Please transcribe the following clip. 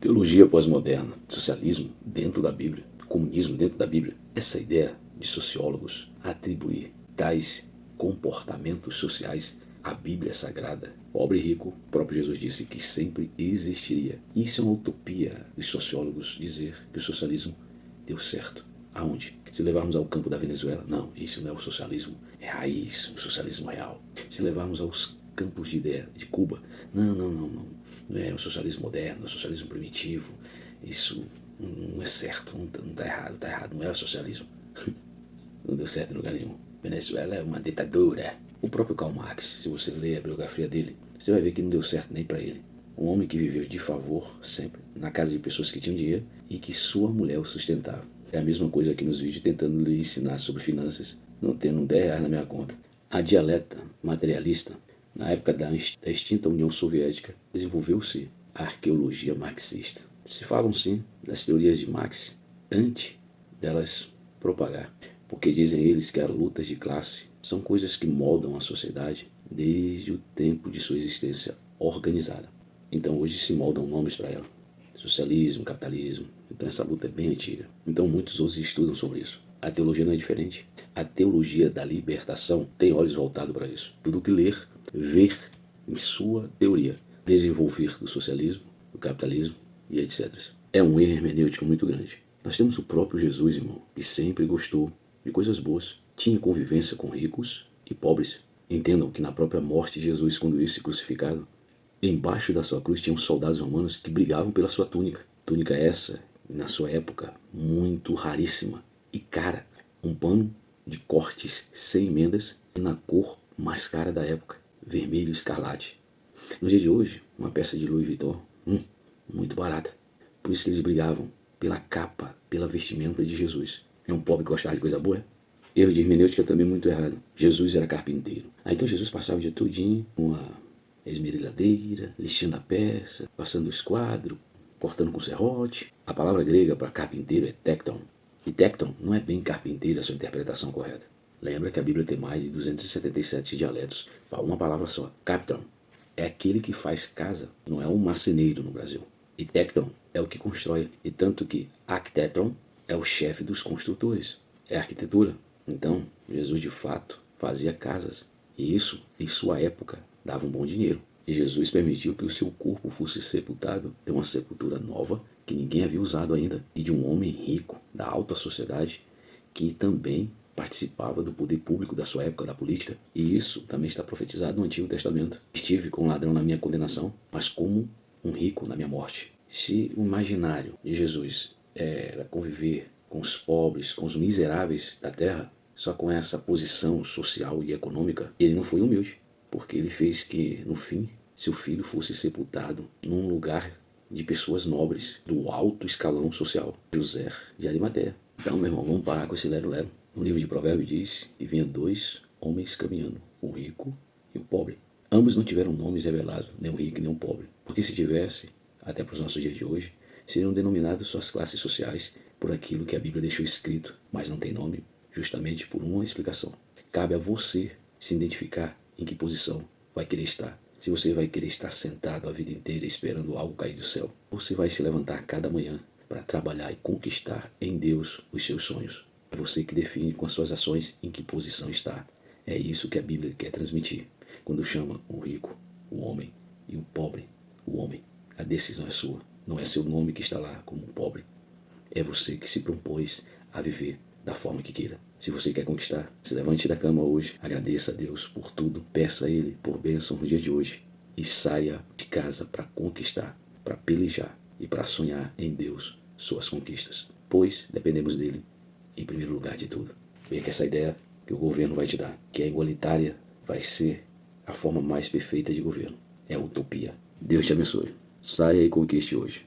Teologia pós-moderna, socialismo dentro da Bíblia, comunismo dentro da Bíblia. Essa ideia de sociólogos atribuir tais comportamentos sociais à Bíblia Sagrada, pobre e rico, o próprio Jesus disse que sempre existiria. E isso é uma utopia dos sociólogos dizer que o socialismo deu certo. Aonde? Se levarmos ao campo da Venezuela, não, isso não é o socialismo, é raiz, o socialismo real. Se levarmos aos campos de ideia de Cuba, não é o socialismo moderno, é o socialismo primitivo, isso não é certo, não está errado, não é o socialismo. Não deu certo em lugar nenhum. Venezuela é uma ditadura. O próprio Karl Marx, se você ler a biografia dele, você vai ver que não deu certo nem para ele. Um homem que viveu de favor sempre, na casa de pessoas que tinham dinheiro e que sua mulher o sustentava. É a mesma coisa aqui nos vídeos, tentando lhe ensinar sobre finanças, não tendo R$10 na minha conta. A dialeta materialista, na época da extinta União Soviética, desenvolveu-se a arqueologia marxista. Se falam sim das teorias de Marx antes delas propagar, porque dizem eles que as lutas de classe são coisas que moldam a sociedade desde o tempo de sua existência organizada. Então hoje se moldam nomes para ela. Socialismo, capitalismo. Então essa luta é bem antiga. Então muitos hoje estudam sobre isso. A teologia não é diferente. A teologia da libertação tem olhos voltados para isso. Tudo que ler, ver em sua teoria. Desenvolver do socialismo, do capitalismo e etc. É um erro hermenêutico muito grande. Nós temos o próprio Jesus, irmão, que sempre gostou de coisas boas. Tinha convivência com ricos e pobres. Entendam que na própria morte de Jesus, quando isso crucificado, embaixo da sua cruz tinham soldados romanos que brigavam pela sua túnica. Túnica essa, na sua época, muito raríssima e cara. Um pano de cortes sem emendas e na cor mais cara da época, vermelho escarlate. No dia de hoje, uma peça de Louis Vuitton, muito barata. Por isso que eles brigavam pela capa, pela vestimenta de Jesus. É um pobre que gostava de coisa boa? Erro de hermenêutica também muito errado. Jesus era carpinteiro. Então Jesus passava o dia todinho com a esmerilhadeira, lixando a peça, passando o esquadro, cortando com serrote. A palavra grega para carpinteiro é tecton. E tecton não é bem carpinteiro a sua interpretação correta. Lembra que a Bíblia tem mais de 277 dialetos para uma palavra só. Capton é aquele que faz casa, não é um marceneiro no Brasil. E tecton é o que constrói. E tanto que arquiteton é o chefe dos construtores. É arquitetura. Então, Jesus de fato fazia casas. E isso, em sua época, dava um bom dinheiro. E Jesus permitiu que o seu corpo fosse sepultado em uma sepultura nova que ninguém havia usado ainda. E de um homem rico, da alta sociedade, que também participava do poder público da sua época, da política. E isso também está profetizado no Antigo Testamento. Estive com um ladrão na minha condenação, mas como um rico na minha morte. Se o imaginário de Jesus era conviver com os pobres, com os miseráveis da terra, só com essa posição social e econômica, ele não foi humilde, porque ele fez que, no fim, seu filho fosse sepultado num lugar de pessoas nobres, do alto escalão social, José de Arimateia. Então, meu irmão, vamos parar com esse lero-lero. No livro de Provérbios diz que vinham dois homens caminhando, o rico e o pobre. Ambos não tiveram nomes revelados, nem o rico nem o pobre, porque se tivesse, até para os nossos dias de hoje, seriam denominadas suas classes sociais por aquilo que a Bíblia deixou escrito, mas não tem nome, justamente por uma explicação. Cabe a você se identificar em que posição vai querer estar. Se você vai querer estar sentado a vida inteira esperando algo cair do céu, ou você vai se levantar cada manhã para trabalhar e conquistar em Deus os seus sonhos. É você que define com as suas ações em que posição está. É isso que a Bíblia quer transmitir. Quando chama o rico, o homem, e o pobre, o homem, a decisão é sua. Não é seu nome que está lá como pobre. É você que se propôs a viver da forma que queira. Se você quer conquistar, se levante da cama hoje, agradeça a Deus por tudo, peça a Ele por bênção no dia de hoje e saia de casa para conquistar, para pelejar e para sonhar em Deus suas conquistas, pois dependemos dele em primeiro lugar de tudo. Veja que essa ideia que o governo vai te dar, que é igualitária, vai ser a forma mais perfeita de governo. É a utopia. Deus te abençoe. Saia e conquiste hoje.